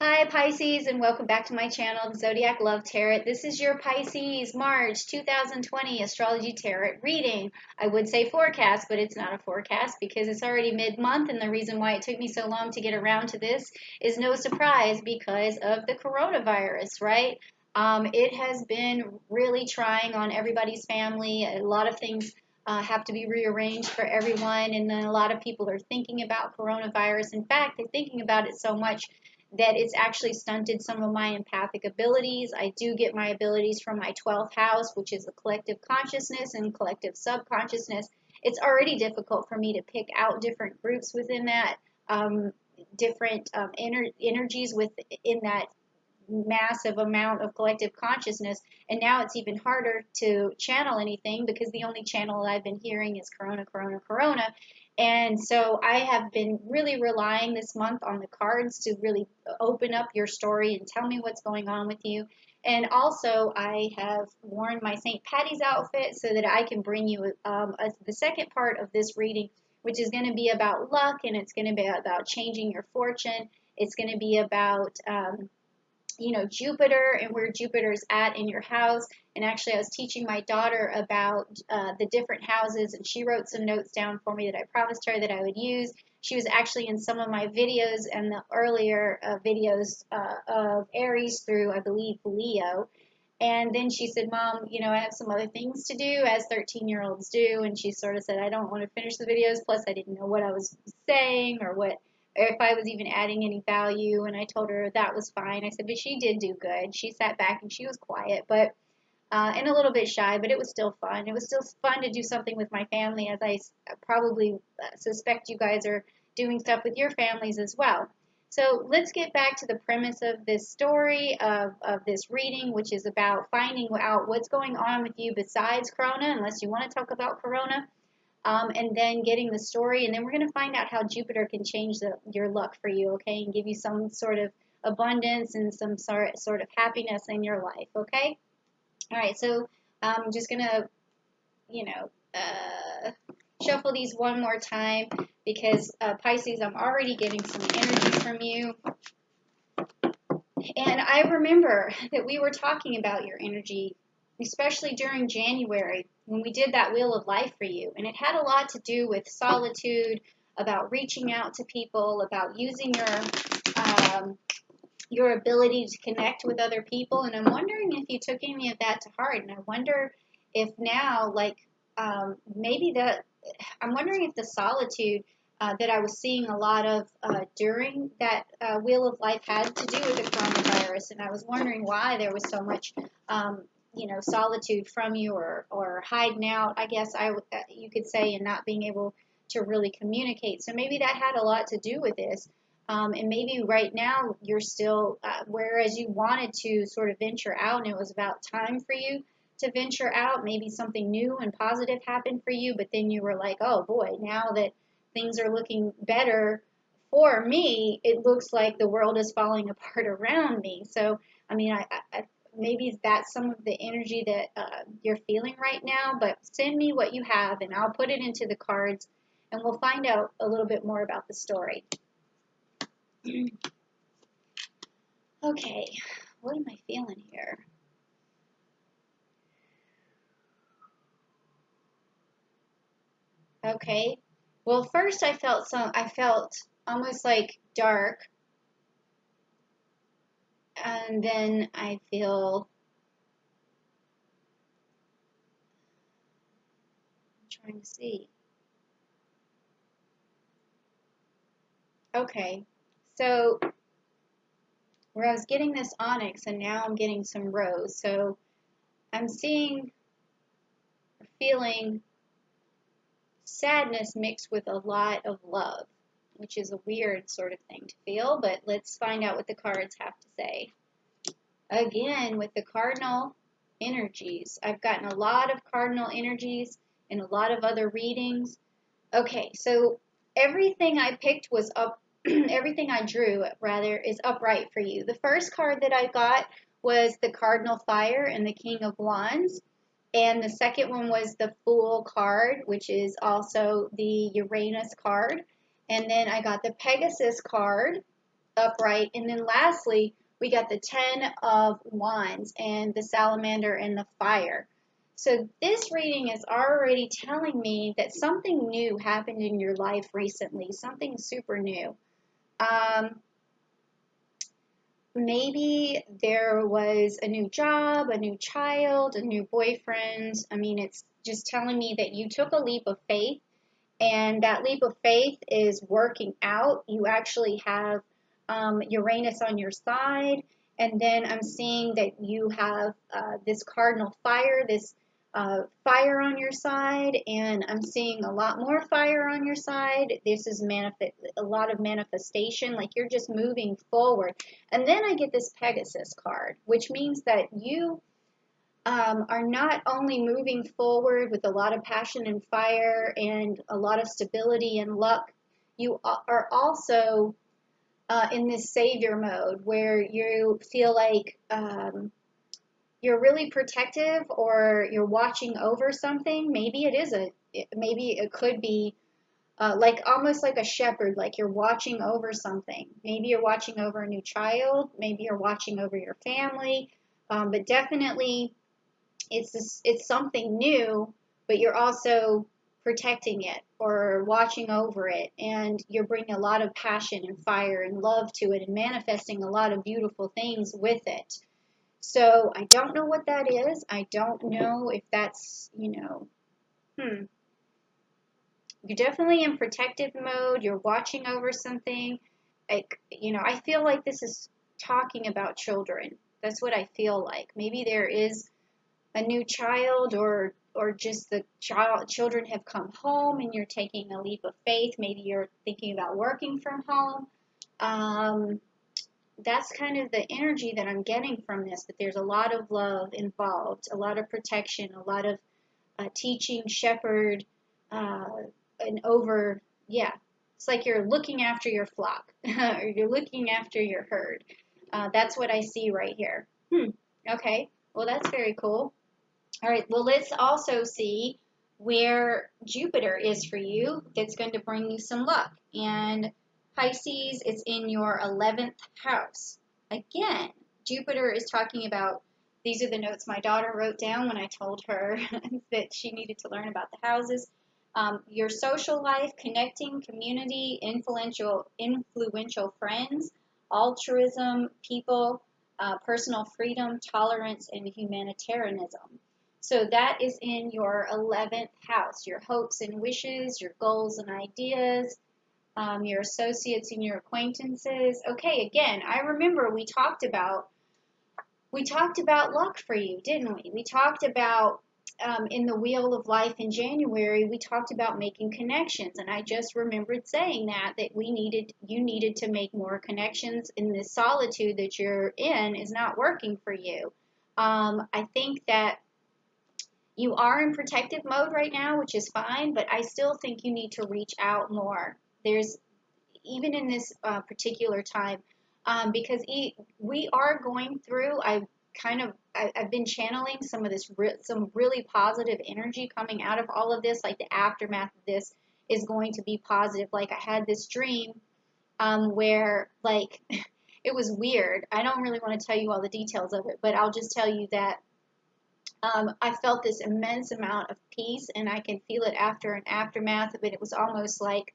Hi Pisces, and welcome back to my channel, the Zodiac Love Tarot. This is your Pisces March 2020 Astrology Tarot reading. I would say forecast, but it's not a forecast because it's already mid-month, and the reason why it took me so long to get around to this is no surprise because of the coronavirus, right? It has been really trying on everybody's family. A lot of things have to be rearranged for everyone, and then a lot of people are thinking about coronavirus. In fact, they're thinking about it so much that it's actually stunted some of my empathic abilities. I do get my abilities from my 12th house, which is the collective consciousness and collective subconsciousness. It's already difficult for me to pick out different groups within that, different energies within that massive amount of collective consciousness. And now it's even harder to channel anything because the only channel I've been hearing is Corona, Corona, Corona. And so I have been really relying this month on the cards to really open up your story and tell me what's going on with you. And also, I have worn my St. Patty's outfit so that I can bring you the second part of this reading, which is going to be about luck, and it's going to be about changing your fortune. It's going to be about Jupiter and where Jupiter's at in your house. And actually, I was teaching my daughter about the different houses, and she wrote some notes down for me that I promised her that I would use. She was actually in some of my videos and the earlier videos of Aries through, I believe, Leo. And then she said, Mom, I have some other things to do, as 13-year-olds do. And she sort of said, I don't want to finish the videos. Plus, I didn't know what I was saying or if I was even adding any value. And I told her that was fine. I said, but she did do good. She sat back and she was quiet, but and a little bit shy, but it was still fun. It was still fun to do something with my family, as I probably suspect you guys are doing stuff with your families as well. So let's get back to the premise of this story, of this reading, which is about finding out what's going on with you besides Corona, unless you want to talk about Corona, and then getting the story. And then we're going to find out how Jupiter can change your luck for you, okay, and give you some sort of abundance and some sort of happiness in your life, okay? All right, so I'm just going to, you know, shuffle these one more time because Pisces, I'm already getting some energy from you. And I remember that we were talking about your energy, especially during January when we did that Wheel of Life for you. And it had a lot to do with solitude, about reaching out to people, about using your ability to connect with other people. And I'm wondering if you took any of that to heart. And I wonder if now, like, maybe I'm wondering if the solitude that I was seeing a lot of during that Wheel of Life had to do with the coronavirus. And I was wondering why there was so much, solitude from you, or hiding out, I guess you could say, and not being able to really communicate. So maybe that had a lot to do with this. And maybe right now you're still, whereas you wanted to sort of venture out and it was about time for you to venture out, maybe something new and positive happened for you, but then you were like, oh boy, now that things are looking better for me, it looks like the world is falling apart around me. So, I mean, maybe that's some of the energy that you're feeling right now, but send me what you have and I'll put it into the cards and we'll find out a little bit more about the story. Okay, what am I feeling here? Okay, well, first I felt almost like dark, and then I feel, I'm trying to see. Okay, so where I was getting this onyx and now I'm getting some rose. So I'm seeing or feeling sadness mixed with a lot of love, which is a weird sort of thing to feel, but let's find out what the cards have to say. Again, with the cardinal energies, I've gotten a lot of cardinal energies in a lot of other readings. Okay, so everything I picked was up, everything I drew, rather, is upright for you. The first card that I got was the Cardinal Fire and the King of Wands. And the second one was the Fool card, which is also the Uranus card. And then I got the Pegasus card. upright. And then lastly, we got the 10 of Wands and the salamander and the fire. So this reading is already telling me that something new happened in your life recently, something super new. Maybe there was a new job, a new child, a new boyfriend. I mean, it's just telling me that you took a leap of faith, and that leap of faith is working out. You actually have Uranus on your side, and then I'm seeing that you have this cardinal fire, this fire on your side, and I'm seeing a lot more fire on your side. This is a lot of manifestation, like you're just moving forward. And then I get this Pegasus card, which means that you are not only moving forward with a lot of passion and fire and a lot of stability and luck, you are also in this savior mode where you feel like you're really protective or you're watching over something. Maybe it could be like almost like a shepherd, like you're watching over something. Maybe you're watching over a new child. Maybe you're watching over your family. But definitely it's something new, but you're also protecting it or watching over it, and you're bringing a lot of passion and fire and love to it and manifesting a lot of beautiful things with it. So I don't know what that is. I don't know if that's, you're definitely in protective mode. You're watching over something. Like, I feel like this is talking about children. That's what I feel like. Maybe there is a new child, or just the children have come home and you're taking a leap of faith. Maybe you're thinking about working from home. That's kind of the energy that I'm getting from this, that there's a lot of love involved, a lot of protection, a lot of teaching, shepherd, uh, and over, yeah. It's like you're looking after your flock, or you're looking after your herd. That's what I see right here. Okay, well, that's very cool. All right, well, let's also see where Jupiter is for you. That's going to bring you some luck. And Pisces is in your 11th house. Again, Jupiter is talking about, these are the notes my daughter wrote down when I told her that she needed to learn about the houses. Your social life, connecting, community, influential friends, altruism, people, personal freedom, tolerance, and humanitarianism. So that is in your 11th house, your hopes and wishes, your goals and ideas, your associates and your acquaintances. Okay, again, I remember we talked about luck for you, didn't we? We talked about in the Wheel of Life in January, we talked about making connections, and I just remembered saying that you needed to make more connections, in this solitude that you're in is not working for you. I think that you are in protective mode right now, which is fine, but I still think you need to reach out more. There's even in this particular time, because we are going through. I've been channeling some of this, some really positive energy coming out of all of this. Like the aftermath of this is going to be positive. Like I had this dream where like it was weird. I don't really want to tell you all the details of it, but I'll just tell you that I felt this immense amount of peace, and I can feel it after an aftermath of it. It was almost like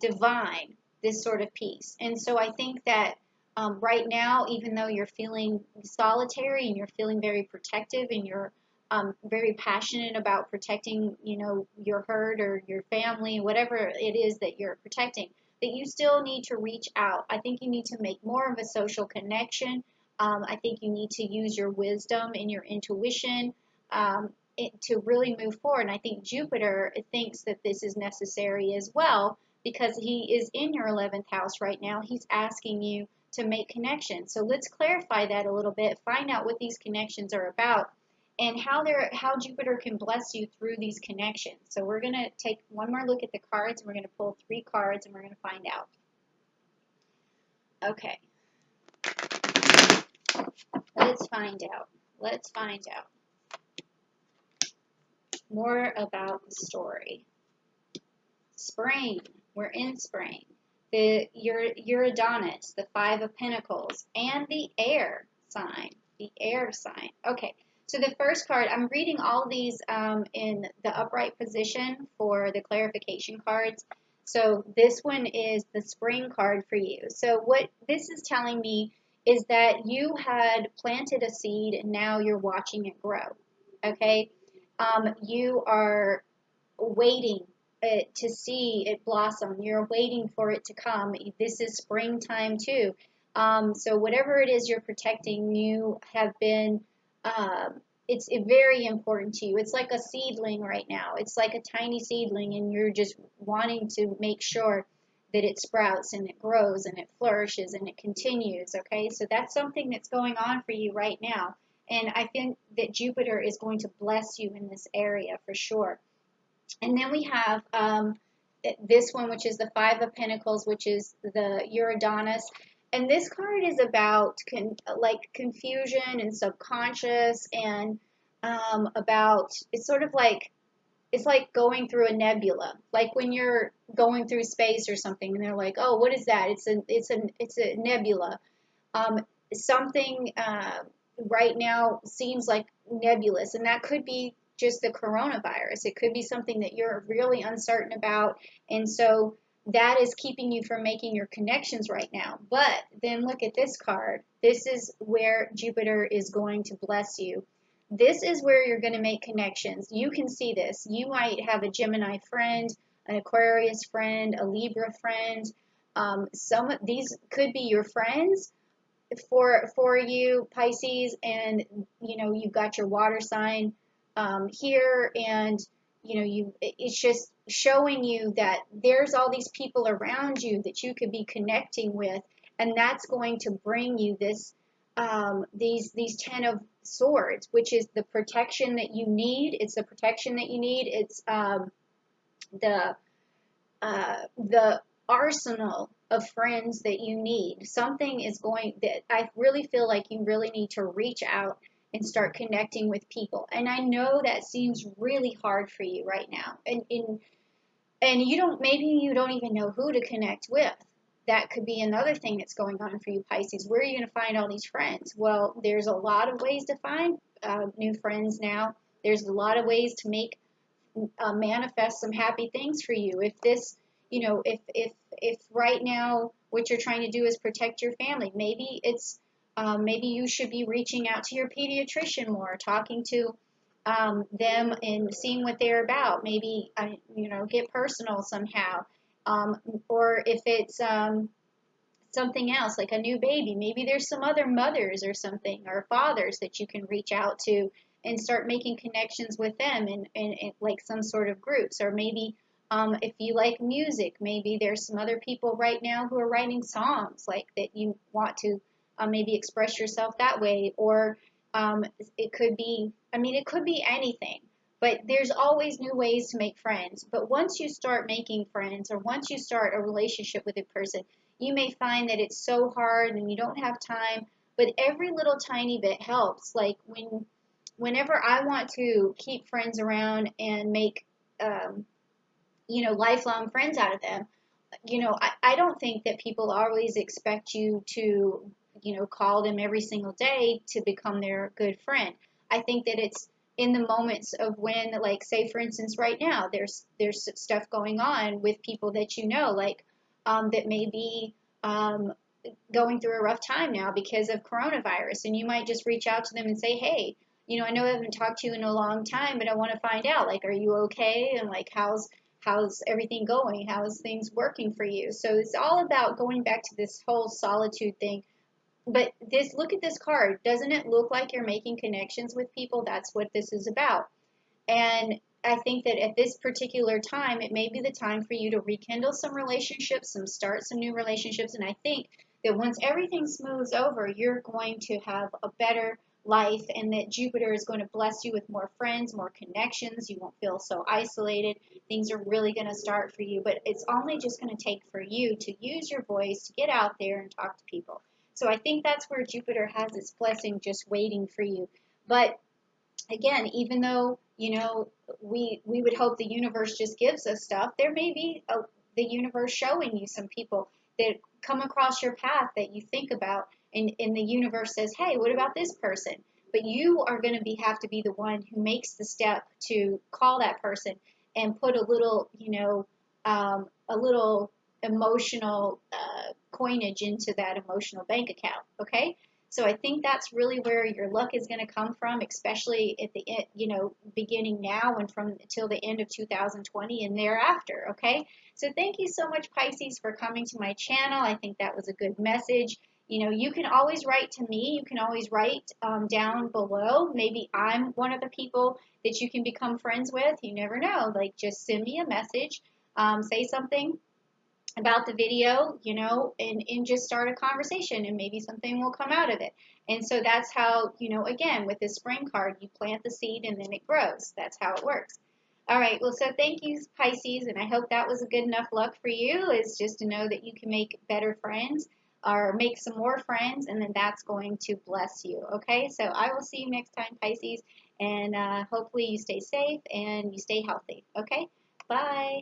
divine, this sort of peace. And so I think that right now, even though you're feeling solitary and you're feeling very protective and you're very passionate about protecting, your herd or your family, whatever it is that you're protecting, that you still need to reach out. I think you need to make more of a social connection. I think you need to use your wisdom and your intuition to really move forward. And I think Jupiter thinks that this is necessary as well, because he is in your 11th house right now. He's asking you to make connections. So let's clarify that a little bit, find out what these connections are about, and how Jupiter can bless you through these connections. So we're going to take one more look at the cards. We're going to pull 3 cards, and we're going to find out. Okay. Let's find out. Let's find out more about the story. Spring. We're in spring. the Uranus, the Five of Pentacles, and the air sign. The air sign. Okay, so the first card, I'm reading all these in the upright position for the clarification cards. So this one is the spring card for you. So what this is telling me is that you had planted a seed and now you're watching it grow. Okay, you are waiting to see it blossom. You're waiting for it to come. This is springtime too. So whatever it is you're protecting, you have been. It's very important to you. It's like a seedling right now. It's like a tiny seedling, and you're just wanting to make sure that it sprouts and it grows and it flourishes and it continues. Okay, so that's something that's going on for you right now. And I think that Jupiter is going to bless you in this area for sure. And then we have this one, which is the Five of Pentacles, which is the Uranus. And this card is about like confusion and subconscious and about, it's sort of like, it's like going through a nebula. Like when you're going through space or something and they're like, oh, what is that? It's a nebula. Something right now seems like nebulous, and that could be just the coronavirus. It could be something that you're really uncertain about, and so that is keeping you from making your connections right now. But then look at this card. This is where Jupiter is going to bless you. This is where you're going to make connections. You can see this. You might have a Gemini friend, an Aquarius friend, a Libra friend. Some of these could be your friends for you, Pisces, and you've got your water sign here, and it's just showing you that there's all these people around you that you could be connecting with, and that's going to bring you this these 10 of swords, which is the protection that you need. It's the protection that you need. It's the the arsenal of friends that you need. Something is going that I really feel like you really need to reach out and start connecting with people. And I know that seems really hard for you right now. And you don't, maybe you don't even know who to connect with. That could be another thing that's going on for you, Pisces. Where are you going to find all these friends? Well, there's a lot of ways to find new friends now. There's a lot of ways to make manifest some happy things for you. If this, if right now what you're trying to do is protect your family, maybe it's maybe you should be reaching out to your pediatrician more, talking to them and seeing what they're about. Maybe get personal somehow. Or if it's something else like a new baby, maybe there's some other mothers or something or fathers that you can reach out to and start making connections with them in like some sort of groups. Or maybe if you like music, maybe there's some other people right now who are writing songs like that you want to maybe express yourself that way. Or it could be, it could be anything. But there's always new ways to make friends. But once you start making friends, or once you start a relationship with a person, you may find that it's so hard and you don't have time. But every little tiny bit helps. Like whenever I want to keep friends around and make lifelong friends out of them, I don't think that people always expect you to call them every single day to become their good friend. I think that it's in the moments of when, like, say for instance right now there's stuff going on with people that like that may be going through a rough time now because of coronavirus, and you might just reach out to them and say, hey, I know I haven't talked to you in a long time, but I want to find out, like, are you okay? And like, how's everything going? How's things working for you? So it's all about going back to this whole solitude thing. But look at this card. Doesn't it look like you're making connections with people? That's what this is about. And I think that at this particular time, it may be the time for you to rekindle some relationships, start some new relationships. And I think that once everything smooths over, you're going to have a better life, and that Jupiter is going to bless you with more friends, more connections. You won't feel so isolated. Things are really going to start for you, but it's only just going to take for you to use your voice to get out there and talk to people. So I think that's where Jupiter has its blessing just waiting for you. But again, even though, we would hope the universe just gives us stuff, there may be the universe showing you some people that come across your path that you think about, and the universe says, hey, what about this person? But you are going to have to be the one who makes the step to call that person and put a little, a little emotional coinage into that emotional bank account. Okay. So I think that's really where your luck is going to come from, especially at the beginning now and from until the end of 2020 and thereafter. Okay. So thank you so much, Pisces, for coming to my channel. I think that was a good message. You can always write to me. You can always write down below. Maybe I'm one of the people that you can become friends with. You never know. Like, just send me a message, say something about the video, and just start a conversation, and maybe something will come out of it. And so that's how, again, with this spring card, you plant the seed and then it grows. That's how it works. All right. Well, so thank you, Pisces, and I hope that was a good enough luck for you, is just to know that you can make better friends or make some more friends, and then that's going to bless you. Okay. So I will see you next time, Pisces, and hopefully you stay safe and you stay healthy. Okay. Bye.